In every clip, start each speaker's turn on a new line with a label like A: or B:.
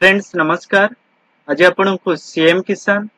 A: Friends नमस्कार। आज आपण को सीएम किसान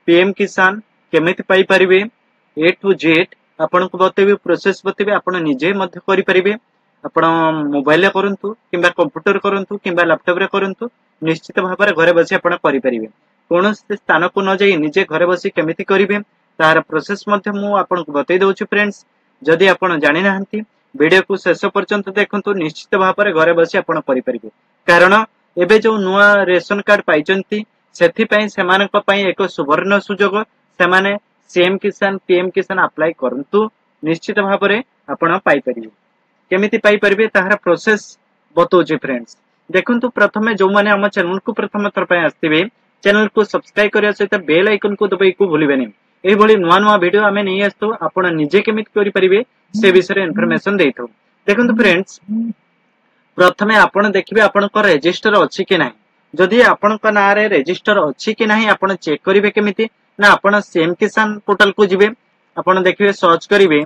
A: पीएम किसान केमिति पाई परिबे ए टू जेड आपण को बतेबे प्रोसेस बतेबे आपण निजे मध्य करि परिबे। आपण मोबाइल रे करंतु किबा कंप्यूटर करंतु किबा लैपटॉप रे करंतु निश्चित भाबरे घरे बसी आपण करि परिबे। कोनोसी स्थान को न जाई निजे घरे बसी केमिति करिवे तार प्रोसेस मध्य मु आपण को बतै दउछु। फ्रेंड्स जदि आपण जानि नाहंती वीडियो को शेष पर्यंत देखंतु निश्चित भाबरे घरे बसी आपण करि परिबे। कारण एबे जो नुआ रेशन कार्ड पाइचंती सेथि पई सेमानक पई एक सुवर्ण सुजोग सेमाने सीएम किसान पीएम किसान अप्लाई करंतु निश्चित भाबरे आपण पाई परिबे। केमिति पाई परिबे ताहार प्रोसेस बतौचे। फ्रेंड्स देखंतु प्रथमे जो माने हम चैनल को प्रथम थर पई आस्तिबे चैनल को सब्सक्राइब करिया सहित बेल आइकन को दबाई को भूलिबेनी। एही भली नुआ नुआ वीडियो हमें नहीं आस्तो आपण निजे केमिति करि परिबे से विषय इन्फॉर्मेशन देथौ। देखंतु फ्रेंड्स प्रथमे आपण देखिबे आपनकर रजिस्टर अछि कि नाही। जदि आपनकर नाम रे रजिस्टर अछि कि नाही आपण चेक करिवे केमिति ना आपण सीएम किसान पोर्टल को जिवे। आपण देखिबे सर्च करिवे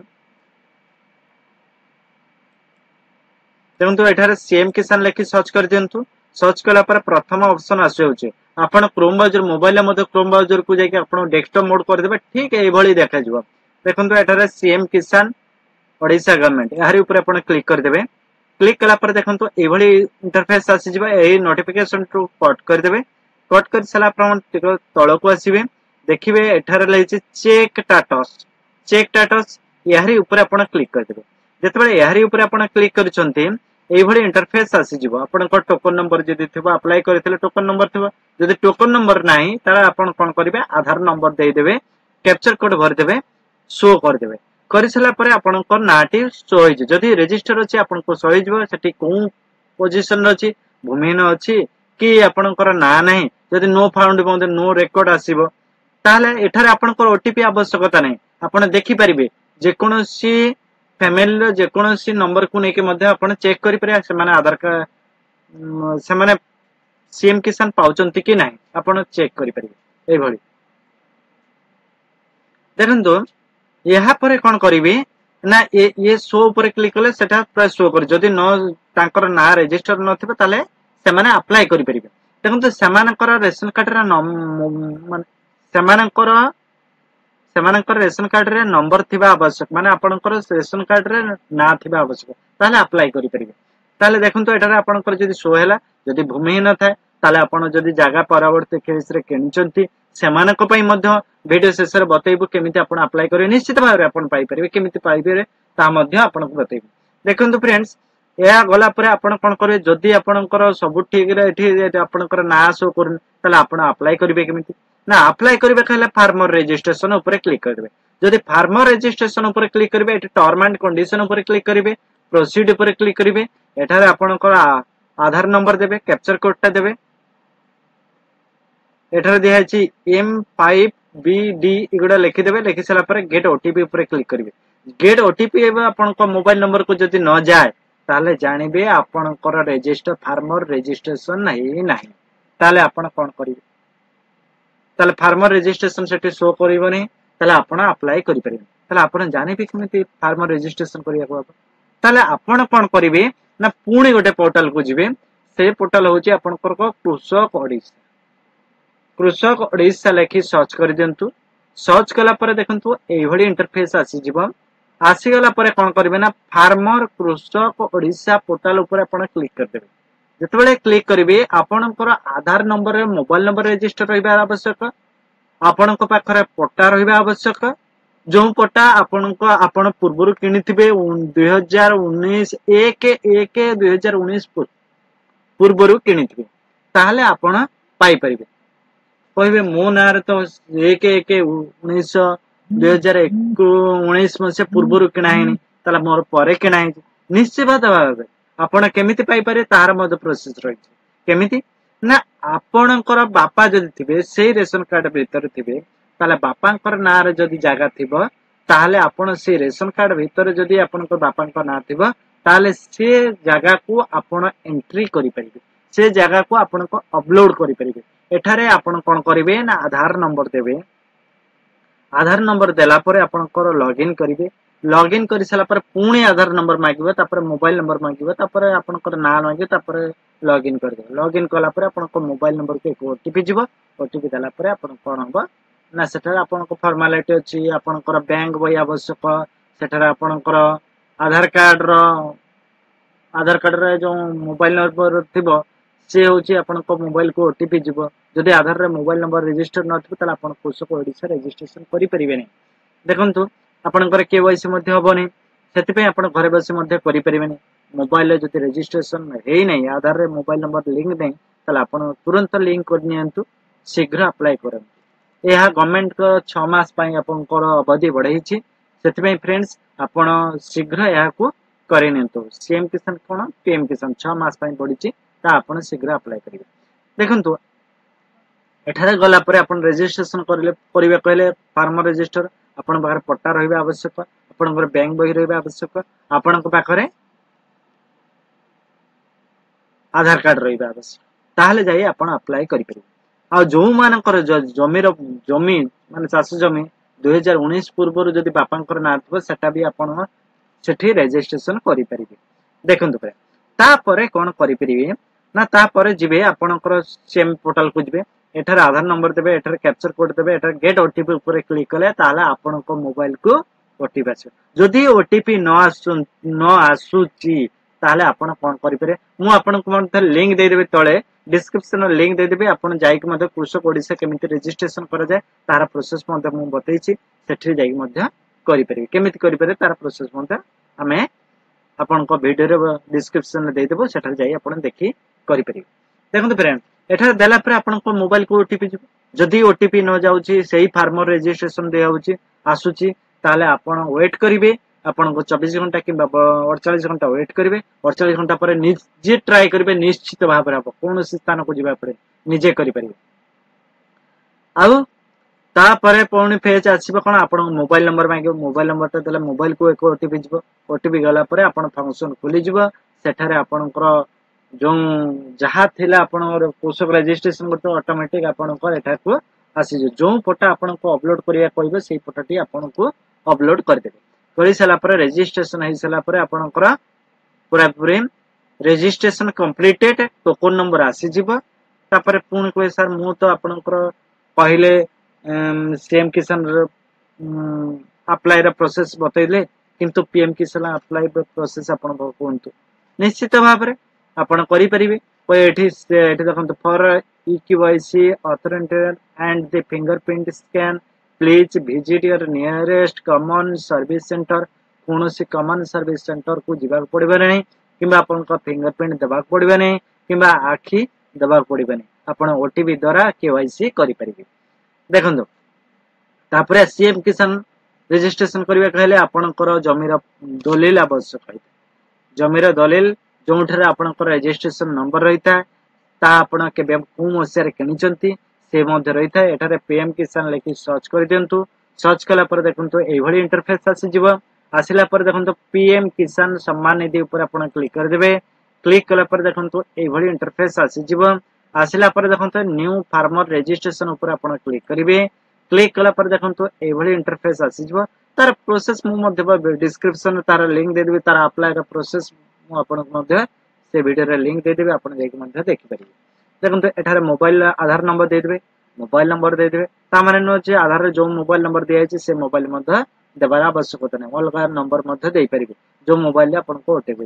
A: देखंतु एठारे सीएम किसान लेखि सर्च कर दियंतु। सर्च कला पर प्रथम ऑप्शन आसे होचे आपण क्रोम ब्राउजर मोबाइल मध्ये क्रोम ब्राउजर को जाके आपण डेस्कटॉप मोड कर देबे। ठीक एही भली देखा जिवो। देखंतु एठारे सीएम किसान ओडिशा गवर्नमेंट यारी ऊपर आपण क्लिक कर देबे। क्लिक कला पर देखंतु एभली इंटरफेस आसी जिवो। एही नोटिफिकेशन टू कट कर देबे। कट कर सला पर तळ को आसीबे देखिबे एठारे लेछि चेक स्टेटस यारी ऊपर आपण क्लिक कर देबे। जेतबेले यारी ऊपर आपण क्लिक करचंती एभली इंटरफेस आसी जिवो। आपण को टोकन नंबर जदि थिबो अप्लाई करथिले टोकन नंबर थिबो। जदि टोकन नंबर नाही तारा आपण कोन करिवे आधार नंबर देई देबे कैप्चर कोड भर देबे शो कर देबे। करि सला परे आपनकर नाटी शो होई जे। जदि रजिस्टर अछि आपनको शो होई जबो सेठी को पोजीशन अछि भूमिहीन अछि कि आपनकर ना नाही। जदि नो फाउंड बंद नो रेकॉर्ड आसीबो ताले एठारे आपनकर ओटीपी आवश्यकता नाही। आपण देखि परिबे जे कोनोसी फैमिली रो जे कोनोसी नंबर को नेके मध्ये आपण चेक करि परिया से माने आधार कार्ड से माने सीएम किसान पाउचंती कि नाही आपण चेक करि परिबे। ए भली देखंतु यहाँ पर कौन करिवे ना ये शो ऊपर क्लिक कले सेटा प्राय शो कर। जदि न तांकर ना रजिस्टर नथिबे ताले से माने अप्लाई करि परिबे। देखंतु सेमानकर रेशन कार्ड रा माने सेमानकर रेशन कार्ड रे नंबर थिबा आवश्यक माने आपनकर रेशन कार्ड रे ना थिबा आवश्यक ताले अप्लाई करि परिबे। ताले देखंतु एटारे आपनकर जदि शो हैला जदि भूमिहीन थाए ताले आपण जदि जागा परवर्ती केस रे केनिचंती सेमानक पई मध्य वीडियो शेष रे बतैबु केमिति आपण अप्लाई करिवे। निश्चित भाबरे आपण पाई परिबे केमिति पाइबे ता मध्य आपण को बतैबु। देखंतु फ्रेंड्स या गला परे आपण कोन करिवे जदि आपनकर सब ठीक रे एठी आपनकर ना शो करन ताले आपण अप्लाई करिवे केमिति ना अप्लाई करिवे कहले फार्मर रजिस्ट्रेशन ऊपर क्लिक करिवे। जदि फार्मर रजिस्ट्रेशन ऊपर क्लिक करिवे एठी टर्म एंड कंडीशन ऊपर क्लिक करिवे प्रोसीड ऊपर क्लिक करिवे। एठारे आपनकर आधार नंबर देबे कैप्चर कोड ता देबे। एठारे दिया अछि M5BD इगुडा लिखि देबे। लिखि सला पर गेट ओटीपी ऊपर क्लिक करिवे। गेट ओटीपी एबे आपनका मोबाइल नंबर को जदि न जाय ताले जानिबे आपनकर रजिस्टर फार्मर रजिस्ट्रेशन नाही ताले आपण कोन करिवे ताले फार्मर रजिस्ट्रेशन सेठी शो करिवनी ताले आपण अप्लाई करि परिबे। ताले आपण जानिबे केमिति फार्मर रजिस्ट्रेशन करिया को ताले आपण कोन करिवे ना पुणी गोटे पोर्टल को जिवे। से पोर्टल होची आपनकर को कृषक ओडिशा लेखि सर्च कर दियंतु। सर्च कला पर देखंतु एही भली इंटरफेस आसी जिवो। आसी गला पर कोन करबे ना फार्मर कृषक ओडिशा पोर्टल ऊपर आपण क्लिक कर देबे। जेतबेले क्लिक करिवे आपनकर आधार नंबर रे मोबाइल नंबर रजिस्टर रहिबा आवश्यक। आपनक पाखरे पट्टा रहिबा आवश्यक। जो पट्टा आपनक आपण पूर्वरु किनिथिबे 2019 1/1/2019 पूर्वरु किनिथिबे ताहाले आपण पाई परिबे। कहबे मो नार तो 1/1/2019 मसे पूर्वरु किनाहेनी ताला मोर परे किनाहे निश्चित भाबे आपण केमिति पाई पारे तार मद प्रोसेस रही केमिति ना आपणकर बापा जदि थिबे से रेशन कार्ड भीतर थिबे ताले बापांकर नार जदि जागा थिबो ताले आपण से रेशन कार्ड भीतर जदि आपणकर बापांकर ना थिबो ताले से जागा को आपण एंट्री करि परिबे। से जागा को आपण को अपलोड करि परिबे। एठारे आपण कोन करिवे ना आधार नंबर देबे। आधार नंबर देला परे आपनकर लॉगिन करिवे। लॉगिन कर सारा पर पुणी आधार नंबर मागिबो तापर मोबाइल नंबर मागिबो तापर आपनकर नाम मागिबो तापर लॉगिन कर दे लॉगिन कला पर आपनकर मोबाइल नंबर के एक ओटीपी जीवो ओटीपी दला पर आपन कोन होबो ना सेठा आपनकर फॉर्मेलिटी अछि आपनकर बैंक बही आवश्यक सेठा आपनकर आधार कार्ड रे जो मोबाइल नंबर थिबो से होची आपनकर मोबाइल को ओटीपी जीवो जदि आधार रे मोबाइल नंबर रजिस्टर न थिबो तला आपन कृषक ओडिसा रजिस्ट्रेशन करि परिबे नै देखंतु आपनकर केवाईसी मध्ये होबनी सेति पे आपन घरे बसी मध्ये करि परिबेनी मोबाइल रे जति रजिस्ट्रेशन हेई नै आधार रे मोबाइल नंबर लिंक नै तला आपन तुरंत लिंक कर नियंतु शीघ्र अप्लाई करंतु एहा गवर्नमेंट को 6 मास पई आपनकर अवधि बढ़ाई छी सेति पे फ्रेंड्स आपन शीघ्र एहा को करि नियंतु सीएम किसान कोन पीएम किसान 6 मास पई बढ़ी छी ता आपन शीघ्र अप्लाई करिवे देखंतु एठारे गला पर आपन रजिस्ट्रेशन करिवे कहले फार्मर रजिस्टर आपन बाहर पट्टा रहिबा आवश्यक आपन बैंक बही रहिबा आवश्यक आपन पाखरे आधार कार्ड रहिबा आवश्यक ताहले जाई आपन अप्लाई करि परिबे आ जो मानकर जमी माने चाष जमी 2019 पूर्व जदि बापांकर ना थबो सेटा भी आपन सेठी रजिस्ट्रेशन करि परिबे देखंतु पे तापरे कोन करि परिबे ना तापरे जिबे आपनकर सीएम पोर्टल को जिबे एठार आधार नंबर देबे एठार कैप्चर कोड देबे एठार गेट ओटीपी ऊपर क्लिक कले ताला आपनको मोबाइल को ओटीपी आसे जदि ओटीपी न आसुची ताले आपण कोन करि पारे मु आपनको मध्ये लिंक दे देबे तळे डिस्क्रिप्शन लिंक दे देबे आपण जाई के मध्ये कृषक ओडिसा केमिति रजिस्ट्रेशन करा जाय तार प्रोसेस मध्ये मु बतैछि सेठी जाई मध्ये करि पारे केमिति करि पारे तार प्रोसेस मध्ये हमें आपनको वीडियो रे डिस्क्रिप्शन दे देबो सेठा जाई आपण देखि करि पारे देखंतु फ्रेंड एठार देला पर आपनको मोबाइल को ओटीपी जिवो जदि ओटीपी न जाउची सेही फार्मर रजिस्ट्रेशन दे होउची आसुची ताले आपण वेट करिवे आपनको 24 घंटा किबा 48 घंटा वेट करिवे 48 घंटा पर निजे ट्राई करिवे निश्चित भाबरे आप कोनोसी स्थान को जिबा परे निजे करि परिवे आउ ता परे पुणी फेज आसीबो कोन आपण मोबाइल नंबर मांगे मोबाइल नंबर त देला मोबाइल को एक ओटीपी जिवो ओटीपी गला परे आपण फंक्शन खुली जिवो सेठारे आपणकर जो जहा थिला आपण कृषक रजिस्ट्रेशन करते ऑटोमेटिक आपणकर एठा को आसी जो फोटो आपनको अपलोड करिया कहबे सेही फोटोटी आपनको अपलोड कर देबे करि सला पर रजिस्ट्रेशन हे सला पर आपणकर पूरा पूरी रजिस्ट्रेशन कंप्लीटेड टोकन नंबर आसी जिवो तापर पुणी कोइ सर मु तो आपणकर पहिले सीएम किसान अप्लाई रा प्रोसेस बतैले किंतु पीएम किसान अप्लाई प्रोसेस आपण कोंतु निश्चित भाबरे आपण करि परिबे कोइ एठी देखंतु for eKYC authentication and the fingerprint scan please visit your nearest common service centre कोनोसी कॉमन सर्विस सेंटर को जिबा पड़िबे नै किबा आपण का फिंगरप्रिंट देबा पड़िबे नै किबा आखि देबा पड़िबे नै आपण ओटीपी द्वारा केवाईसी करि परिबे देखंतु तापरे सीएम किसान रजिस्ट्रेशन करिवे कहले आपणकर जमीर दलिल आवश्यक है जमीर दलिल जोठरे आपणकर रजिस्ट्रेशन नंबर रहिता ता आपण केबे को मसिया रे किनिचंती से मध्ये रहिता एठारे पीएम किसान लेखि सर्च कर दियंतु सर्च कला पर देखंतु एई भली इंटरफेस आसी जिवो आसिला पर देखंतु पीएम किसान सम्मान निधि ऊपर आपण क्लिक कर देबे क्लिक कला पर देखंतु एई भली इंटरफेस आसी जिवो आसिला पर देखंतु न्यू फार्मर रजिस्ट्रेशन ऊपर आपण क्लिक करिवे क्लिक कला पर देखंतु एई भली इंटरफेस आसी जिवो तार प्रोसेस मु मध्ये डिस्क्रिप्शन तार लिंक दे देबे तार अप्लाई का प्रोसेस मु आपण मध्ये से वीडियो रे लिंक दे देबे आपण जेक मध्ये देखि परिबे देखंतु एठारे मोबाइल आधार नंबर दे देबे मोबाइल नंबर दे देबे ता माने न जे आधार रे जो मोबाइल नंबर दिया छै से मोबाइल मध्ये देबार आवश्यकता नै अलगा नंबर मध्ये देई परिबे जो मोबाइल ले आपण को ओटीपी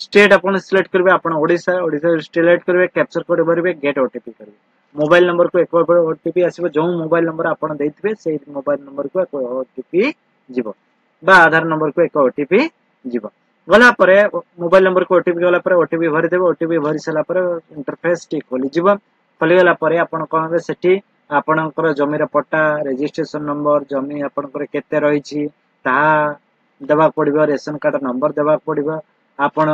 A: स्टेट आपण सिलेक्ट करबे आपण ओडिसा सिलेक्ट करबे कैप्चर कोड भरबे गेट ओटीपी करबे मोबाइल नंबर को एक ओटीपी आसीबो जो मोबाइल नंबर आपण देइथिबे सेही मोबाइल नंबर को एक ओटीपी जीवो बा आधार नंबर को एक ओटीपी जीवो गला परे मोबाइल नंबर को ओटीपी गला परे ओटीपी भरि देबे ओटीपी भरि सला परे इंटरफेस टी खोली जीवो खोली गला परे आपण कोन सेठी आपणकर जमीर पट्टा रजिस्ट्रेशन नंबर जमी आपणकर केते रही छी ता देबा पड़िबो रेशन कार्ड नंबर देबा पड़िबो आपण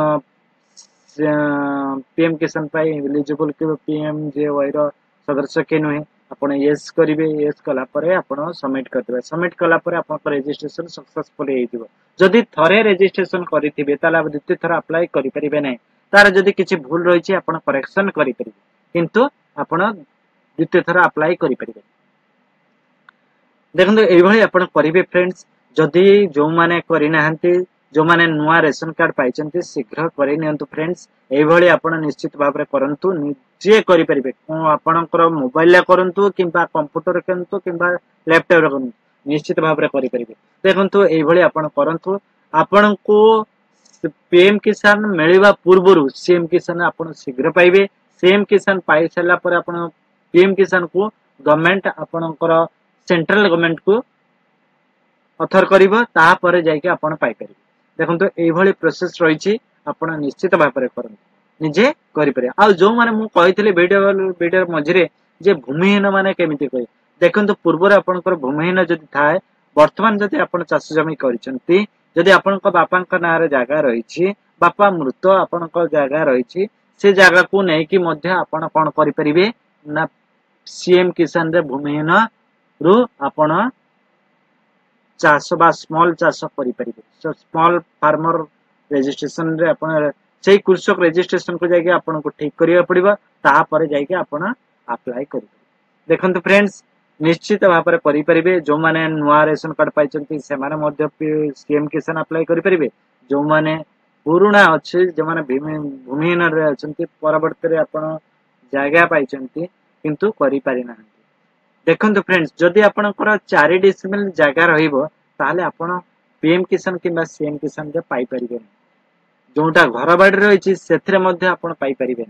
A: पीएम किसान पाई एलिजिबल के पीएम जे वाइरो सदस्य के नुहे आपण यस करिवे यस कला परे आपण सबमिट कर देबे सबमिट कला परे आपण रजिस्ट्रेशन सक्सेसफुल हे जिवो जदि थरे रजिस्ट्रेशन करिथिबे ताला द्वितीय थर अप्लाई करि परिबे नै तार जदि किछि भूल रही छी आपण करेक्शन करि परिबे किंतु आपण द्वितीय थर अप्लाई करि परिबे देखंतु एई भली आपण करिवे फ्रेंड्स जदि जो माने करि नाहंती जो माने नुआ रेशन कार्ड पाइचंती शीघ्र करि नियंतु फ्रेंड्स एभली आपण निश्चित भाबरे करंतु निजे करि परिबे को आपणकर मोबाइल ले करंतु किंबा कंप्यूटर करंतु किंबा लैपटॉप रे करंतु निश्चित भाबरे करि परिबे देखंतु एभली आपण करंतु आपणको पीएम किसान मिलिबा पूर्वरु सीएम किसान आपण शीघ्र पाइबे सीएम किसान पाइ सला पर आपण पीएम किसान को गवर्नमेंट आपणकर सेंट्रल गवर्नमेंट को ऑथर करिवो ता परे जाय के आपण पाइ परिबे देखंतु एभली प्रोसेस रहिछि आपण निश्चित भाबरे करंतु निजे करि परिबे आ जो माने मु कहितले वीडियो मझिरे जे भूमिहीन माने केमिति कहि देखंतु पूर्व आपणकर भूमिहीन जदि थाए वर्तमान जदि आपण चाष जमी करिसंती जदि आपणक बापांक नारे जागा रहिछि बापा मृत आपणक जागा रहिछि से जागा को नै कि मध्य आपण कोन करि परिबे ना सीएम किसान रे भूमिहीन रु आपण चाष बा स्मॉल चाष करि परिबे सो स्मॉल फार्मर रजिस्ट्रेशन रे आपण सेही कृषक रजिस्ट्रेशन को जाके आपण को ठीक करिया पड़िबा ता परे जाके आपण अप्लाई करि देखंतु फ्रेंड्स निश्चित भाव में करि परिबे जो माने नुआ रेशन कार्ड पाइचंती से माने मध्य सीएम किसान अप्लाई करि परिबे जो माने पुराना अछि जे माने भूमिहीन रे अछंती परवर्ती रे आपण जागा पाइचंती किंतु करि पारि ना देखंतु फ्रेंड्स जदि आपणकर 4 डिसिमिल जागा रहिबो ताले आपण पीएम किसान किबा सीएम किसान जे पाइ परिबे जोटा घर बाड़ी रहिछि सेथिरे मध्य आपण पाइ परिबे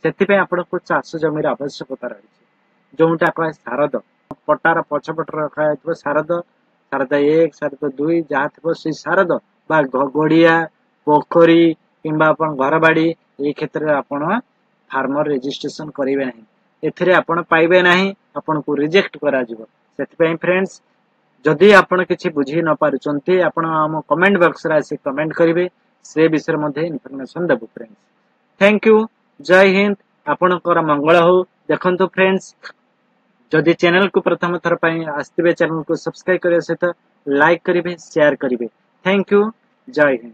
A: सेथि पे आपण को चाष जमीर आवश्यकता रहिछि जोटा कय सारद पटार पछपट रखा है शारद शारद 1 शारद 2 जहाँ थो से शारद बा गड़िया पोखरी किंबा अपन घर बाड़ी ये क्षेत्र में आपण फार्मर रजिस्ट्रेशन करेंगे ना एथिरे आपण पाइबे नहीं आपण को रिजेक्ट करा जिवो सेति फ्रेंड्स जदि आपण किछि बुझी न पारुचंती आपण हम कमेंट बॉक्स रे आसी कमेंट करिवे से विषय मध्ये इन्फॉर्मेशन देबो फ्रेंड्स थैंक यू जय हिंद आपणकर मंगल हो देखंतु फ्रेंड्स जदि चैनल को प्रथम थर पई आस्तिबे चैनल को सब्सक्राइब करिया सहित लाइक करिवे शेयर करिवे थैंक यू जय हिंद।